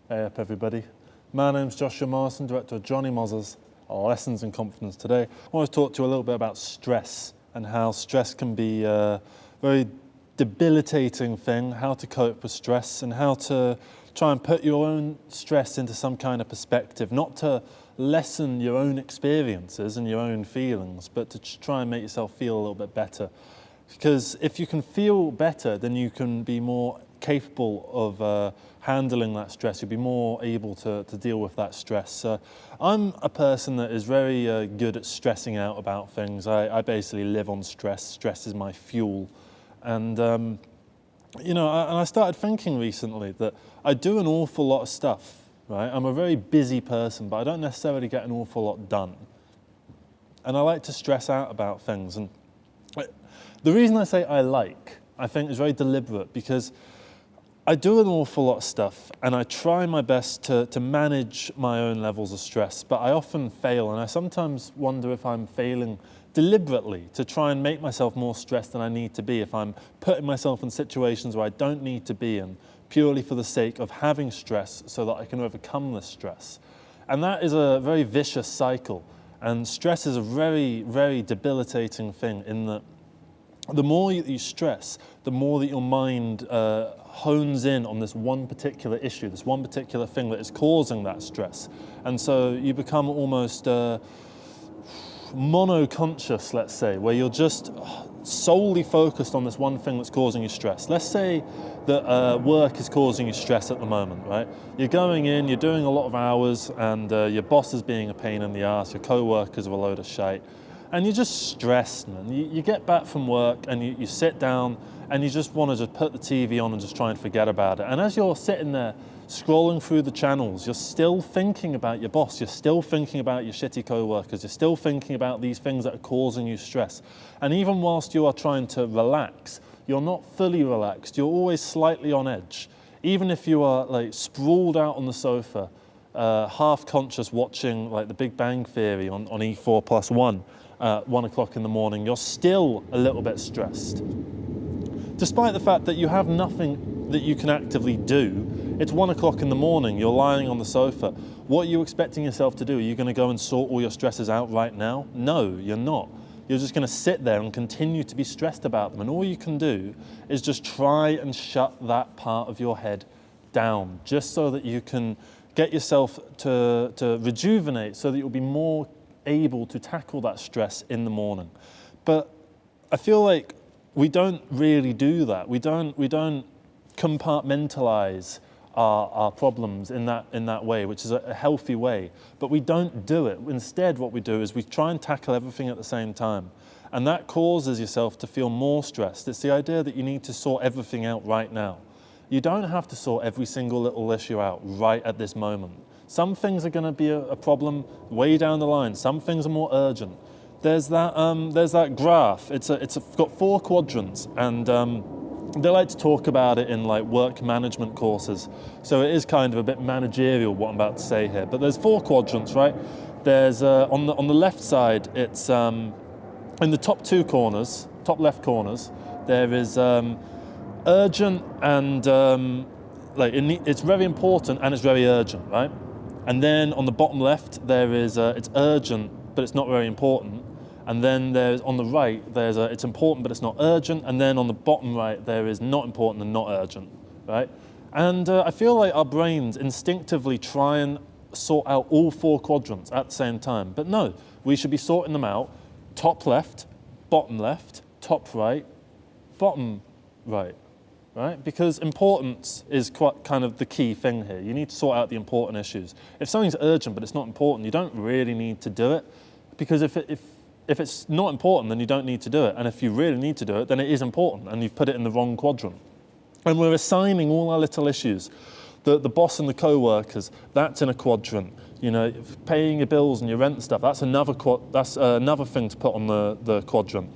Hey up everybody. My name's Joshua Morrison, director of Johnny Moz's Lessons in Confidence. Today I want to talk to you a little bit about stress and how stress can be a very debilitating thing, how to cope with stress and how to try and put your own stress into some kind of perspective, not to lessen your own experiences and your own feelings, but to try and make yourself feel a little bit better. Because if you can feel better, then you can be more capable of handling that stress. You'll be more able to deal with that stress. I'm a person that is very good at stressing out about things. I basically live on stress. Stress is my fuel. And I started thinking recently that I do an awful lot of stuff, right? I'm a very busy person, but I don't necessarily get an awful lot done. And I like to stress out about things. And the reason I say I think is very deliberate, because I do an awful lot of stuff and I try my best to manage my own levels of stress, but I often fail, and I sometimes wonder if I'm failing deliberately to try and make myself more stressed than I need to be, if I'm putting myself in situations where I don't need to be in, purely for the sake of having stress so that I can overcome this stress. And that is a very vicious cycle, and stress is a very, very debilitating thing, in that the more you stress, the more that your mind hones in on this one particular issue, this one particular thing that is causing that stress. And so you become almost monoconscious, let's say, where you're just solely focused on this one thing that's causing you stress. Let's say that work is causing you stress at the moment, right? You're going in, you're doing a lot of hours, and your boss is being a pain in the ass, your co-workers are a load of shite. And you're just stressed, man. You get back from work and you sit down and you just want to just put the TV on and just try and forget about it. And as you're sitting there scrolling through the channels, you're still thinking about your boss, you're still thinking about your shitty co-workers, you're still thinking about these things that are causing you stress. And even whilst you are trying to relax, you're not fully relaxed, you're always slightly on edge. Even if you are like sprawled out on the sofa, half conscious watching like The Big Bang Theory on E4+1, 1 o'clock in the morning, you're still a little bit stressed. Despite the fact that you have nothing that you can actively do, it's 1 o'clock in the morning, you're lying on the sofa. What are you expecting yourself to do? Are you going to go and sort all your stresses out right now? No, you're not. You're just going to sit there and continue to be stressed about them. And all you can do is just try and shut that part of your head down, just so that you can get yourself to rejuvenate, so that you'll be more able to tackle that stress in the morning. But I feel like we don't really do that. We don't compartmentalize our problems in that way, which is a healthy way. But we don't do it. Instead, what we do is we try and tackle everything at the same time. And that causes yourself to feel more stressed. It's the idea that you need to sort everything out right now. You don't have to sort every single little issue out right at this moment. Some things are going to be a problem way down the line. Some things are more urgent. There's that graph. It's got 4 quadrants, and they like to talk about it in like work management courses. So it is kind of a bit managerial what I'm about to say here. But there's 4 quadrants, right? There's on the left side, it's in the top 2 corners, top left corners, there is urgent and it's very important and it's very urgent, right? And then on the bottom left, there is it's urgent, but it's not very important. And then there's on the right, there's it's important, but it's not urgent. And then on the bottom right, there is not important and not urgent, right? And I feel like our brains instinctively try and sort out all 4 quadrants at the same time. But no, we should be sorting them out: top left, top right, bottom right. Right? Because importance is quite kind of the key thing here. You need to sort out the important issues. If something's urgent but it's not important, you don't really need to do it, because if it's not important, then you don't need to do it. And if you really need to do it, then it is important and you've put it in the wrong quadrant. And we're assigning all our little issues. The boss and the co-workers, that's in a quadrant. You know, paying your bills and your rent and stuff, that's another thing to put on the quadrant.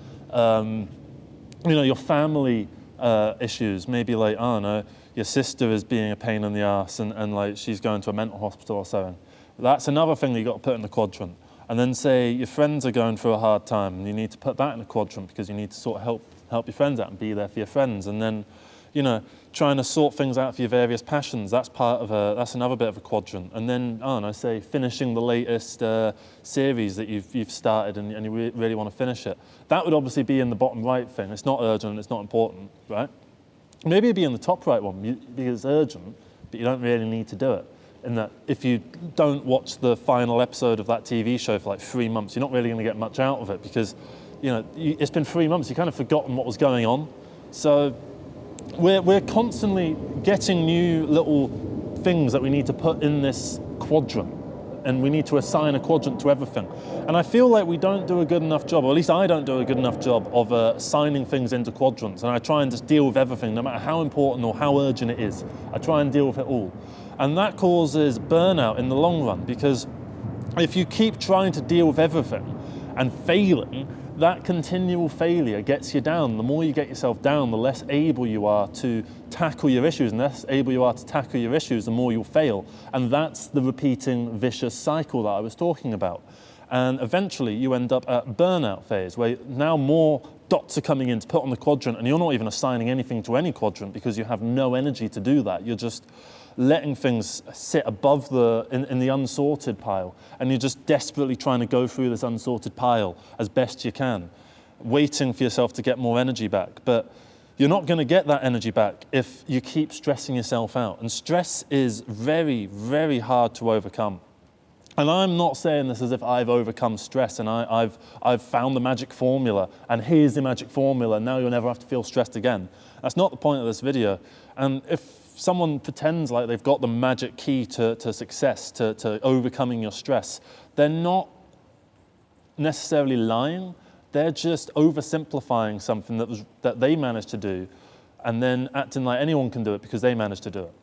Your family issues, maybe like, I don't know, your sister is being a pain in the ass and like she's going to a mental hospital or something. That's another thing that you got to put in the quadrant. And then say your friends are going through a hard time and you need to put that in a quadrant because you need to sort of help your friends out and be there for your friends. And then trying to sort things out for your various passions. That's that's another bit of a quadrant. And then, I don't know, say finishing the latest series that you've started and you really want to finish it. That would obviously be in the bottom right thing. It's not urgent, it's not important, right? Maybe it'd be in the top right one because it's urgent, but you don't really need to do it. In that if you don't watch the final episode of that TV show for like 3 months, you're not really going to get much out of it because, it's been 3 months, you've kind of forgotten what was going on. So we're constantly getting new little things that we need to put in this quadrant, and we need to assign a quadrant to everything. And I feel like we don't do a good enough job, or at least I don't do a good enough job of assigning things into quadrants. And I try and just deal with everything, no matter how important or how urgent it is. I try and deal with it all. And that causes burnout in the long run, because if you keep trying to deal with everything and failing, that continual failure gets you down. The more you get yourself down, the less able you are to tackle your issues, and the less able you are to tackle your issues, the more you'll fail. And that's the repeating vicious cycle that I was talking about. And eventually you end up at burnout phase, where now more dots are coming in to put on the quadrant, and you're not even assigning anything to any quadrant because you have no energy to do that. You're just letting things sit above in the unsorted pile, and you're just desperately trying to go through this unsorted pile as best you can, waiting for yourself to get more energy back. But you're not going to get that energy back if you keep stressing yourself out. And stress is very, very hard to overcome. And I'm not saying this as if I've overcome stress and I've found the magic formula, and here's the magic formula, and now you'll never have to feel stressed again. That's not the point of this video. And if someone pretends like they've got the magic key to success, to overcoming your stress, they're not necessarily lying. They're just oversimplifying something that they managed to do, and then acting like anyone can do it because they managed to do it.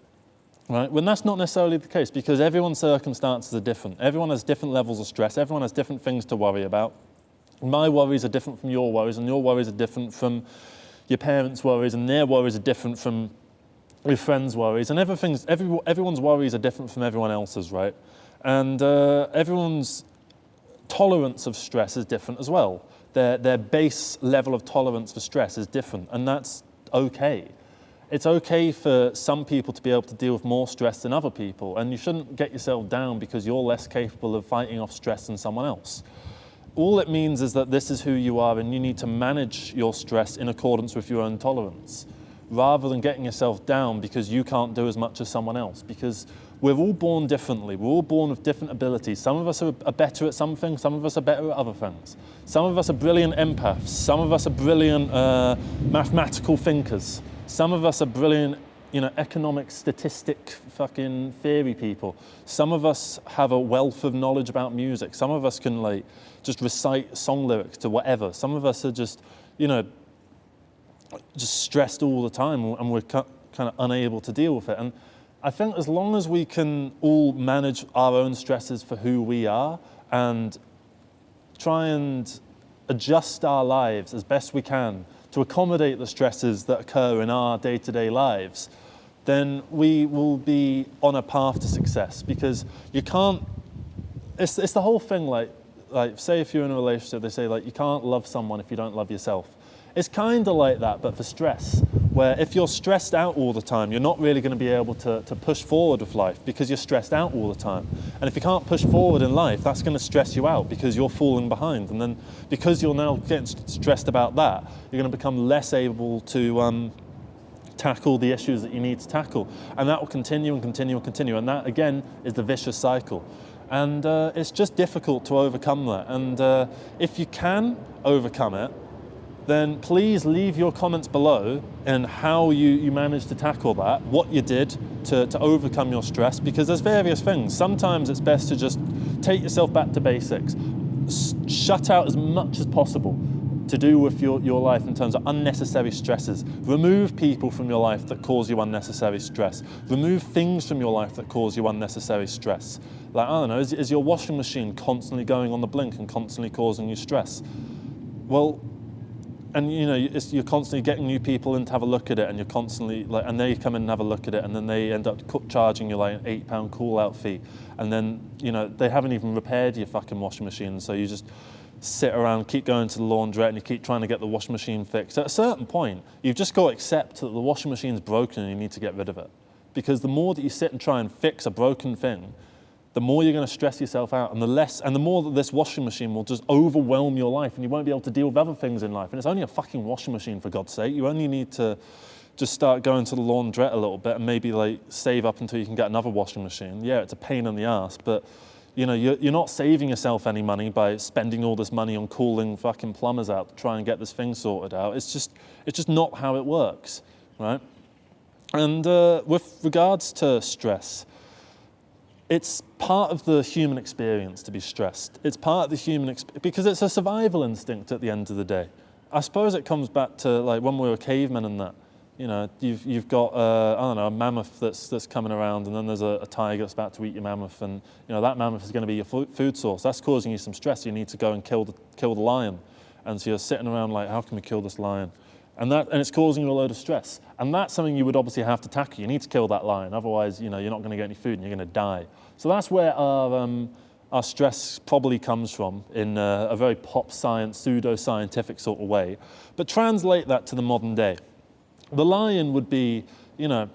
Right? When that's not necessarily the case, because everyone's circumstances are different. Everyone has different levels of stress. Everyone has different things to worry about. My worries are different from your worries, and your worries are different from your parents' worries, and their worries are different from your friends' worries. And everyone's worries are different from everyone else's, right? And everyone's tolerance of stress is different as well. Their base level of tolerance for stress is different, and that's okay. It's okay for some people to be able to deal with more stress than other people, and you shouldn't get yourself down because you're less capable of fighting off stress than someone else. All it means is that this is who you are, and you need to manage your stress in accordance with your own tolerance, rather than getting yourself down because you can't do as much as someone else. Because we're all born differently. We're all born with different abilities. Some of us are better at some things, some of us are better at other things. Some of us are brilliant empaths, some of us are brilliant mathematical thinkers. Some of us are brilliant, economic statistic fucking theory people. Some of us have a wealth of knowledge about music. Some of us can just recite song lyrics to whatever. Some of us are just stressed all the time, and we're kind of unable to deal with it. And I think as long as we can all manage our own stresses for who we are and try and adjust our lives as best we can to accommodate the stresses that occur in our day-to-day lives, then we will be on a path to success. Because you can't, it's the whole thing, like say if you're in a relationship, they say you can't love someone if you don't love yourself. It's kind of like that, but for stress, where if you're stressed out all the time, you're not really going to be able to push forward with life because you're stressed out all the time. And if you can't push forward in life, that's going to stress you out because you're falling behind. And then because you're now getting stressed about that, you're going to become less able to tackle the issues that you need to tackle. And that will continue and continue and continue. And that, again, is the vicious cycle. And it's just difficult to overcome that. And if you can overcome it, then please leave your comments below in how you managed to tackle that, what you did to overcome your stress, because there's various things. Sometimes it's best to just take yourself back to basics. Shut out as much as possible to do with your life in terms of unnecessary stresses. Remove people from your life that cause you unnecessary stress. Remove things from your life that cause you unnecessary stress. I don't know, is your washing machine constantly going on the blink and constantly causing you stress? Well, and you're constantly getting new people in to have a look at it, and you're constantly and they come in and have a look at it, and then they end up charging you an £8 call out fee, and then they haven't even repaired your fucking washing machine, so you just sit around, keep going to the laundrette, and you keep trying to get the washing machine fixed. At a certain point, you've just got to accept that the washing machine's broken and you need to get rid of it. Because the more that you sit and try and fix a broken thing, the more you're going to stress yourself out, and the more that this washing machine will just overwhelm your life, and you won't be able to deal with other things in life. And it's only a fucking washing machine, for God's sake. You only need to just start going to the laundrette a little bit and maybe like save up until you can get another washing machine. Yeah, it's a pain in the ass, but you know, you're not saving yourself any money by spending all this money on calling fucking plumbers out to try and get this thing sorted out. It's just not how it works, right? And with regards to stress, it's part of the human experience to be stressed. It's part of the human because it's a survival instinct at the end of the day. I suppose it comes back to like when we were cavemen and that. You know, you've got I don't know, a mammoth that's coming around, and then there's a tiger that's about to eat your mammoth, and you know that mammoth is going to be your food source. That's causing you some stress. You need to go and kill the lion, and so you're sitting around like, how can we kill this lion? And it's causing you a load of stress. And that's something you would obviously have to tackle. You need to kill that lion, otherwise, you know, you're not going to get any food and you're going to die. So that's where our stress probably comes from in a very pop science, pseudo-scientific sort of way. But translate that to the modern day. The lion would be, you know,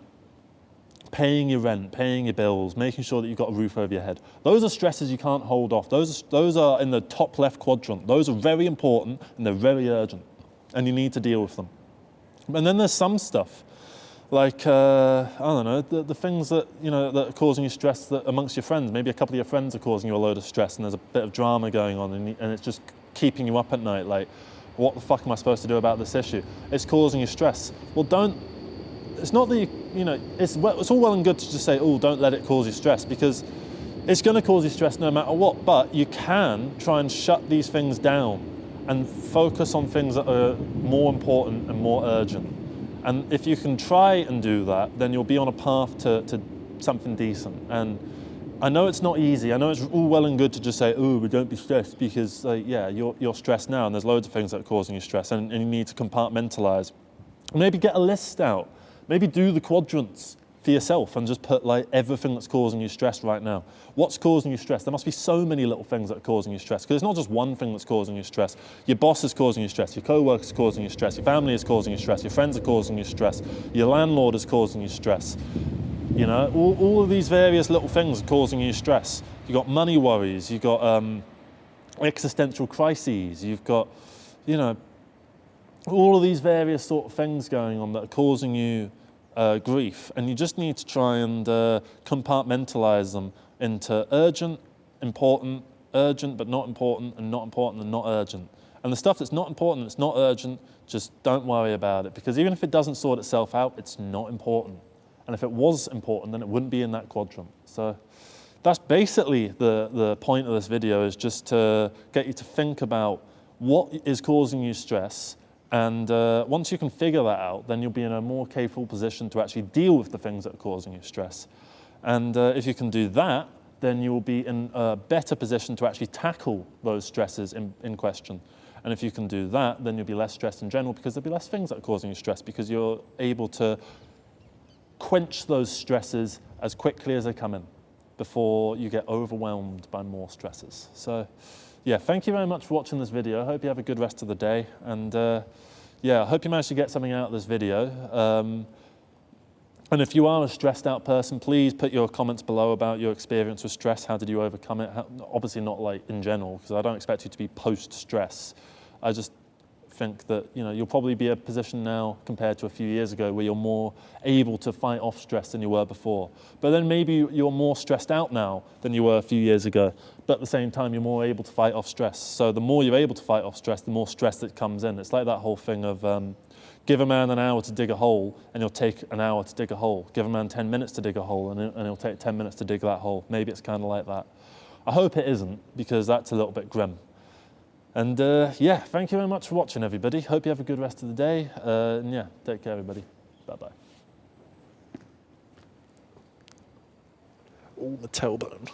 paying your rent, paying your bills, making sure that you've got a roof over your head. Those are stresses you can't hold off. Those are in the top left quadrant. Those are very important and they're very urgent, and you need to deal with them. And then there's some stuff, like, I don't know, the things that, you know, that are causing you stress that amongst your friends. Maybe a couple of your friends are causing you a load of stress and there's a bit of drama going on, and it's just keeping you up at night, like, what the fuck am I supposed to do about this issue? It's causing you stress. Well, it's not that you know, it's all well and good to just say, oh, don't let it cause you stress, because it's going to cause you stress no matter what, but you can try and shut these things down and focus on things that are more important and more urgent. And if you can try and do that, then you'll be on a path to something decent. And I know it's not easy. I know it's all well and good to just say, oh, but don't be stressed, because yeah, you're stressed now, and there's loads of things that are causing you stress, and you need to compartmentalize. Maybe get a list out. Maybe do the quadrants for yourself and just put like everything that's causing you stress right now. What's causing you stress? There must be so many little things that are causing you stress, because it's not just one thing that's causing you stress. Your boss is causing you stress, your co-worker is causing you stress, your family is causing you stress, your friends are causing you stress, your landlord is causing you stress. You know, all of these various little things are causing you stress. You've got money worries, you've got existential crises, you've got, you know, all of these various sort of things going on that are causing you grief, and you just need to try and compartmentalize them into urgent, important, urgent but not important, and not important and not urgent. And the stuff that's not important, it's not urgent, just don't worry about it, because even if it doesn't sort itself out, it's not important. And if it was important, then it wouldn't be in that quadrant. So that's basically the point of this video, is just to get you to think about what is causing you stress. And once you can figure that out, then you'll be in a more capable position to actually deal with the things that are causing you stress. And if you can do that, then you will be in a better position to actually tackle those stresses in question. And if you can do that, then you'll be less stressed in general, because there'll be less things that are causing you stress, because you're able to quench those stresses as quickly as they come in before you get overwhelmed by more stresses. So yeah, thank you very much for watching this video. I hope you have a good rest of the day. And yeah, I hope you managed to get something out of this video. And if you are a stressed out person, please put your comments below about your experience with stress. How did you overcome it? Obviously not like in general, because I don't expect you to be post-stress. I just think that, you know, you'll probably be in a position now compared to a few years ago where you're more able to fight off stress than you were before. But then maybe you're more stressed out now than you were a few years ago, but at the same time you're more able to fight off stress. So the more you're able to fight off stress, the more stress that comes in. It's like that whole thing of give a man an hour to dig a hole and he'll take an hour to dig a hole. Give a man 10 minutes to dig a hole and he'll take 10 minutes to dig that hole. Maybe it's kind of like that. I hope it isn't, because that's a little bit grim. And yeah, thank you very much for watching, everybody. Hope you have a good rest of the day. And yeah, take care, everybody. Bye-bye. Oh, the tailbone.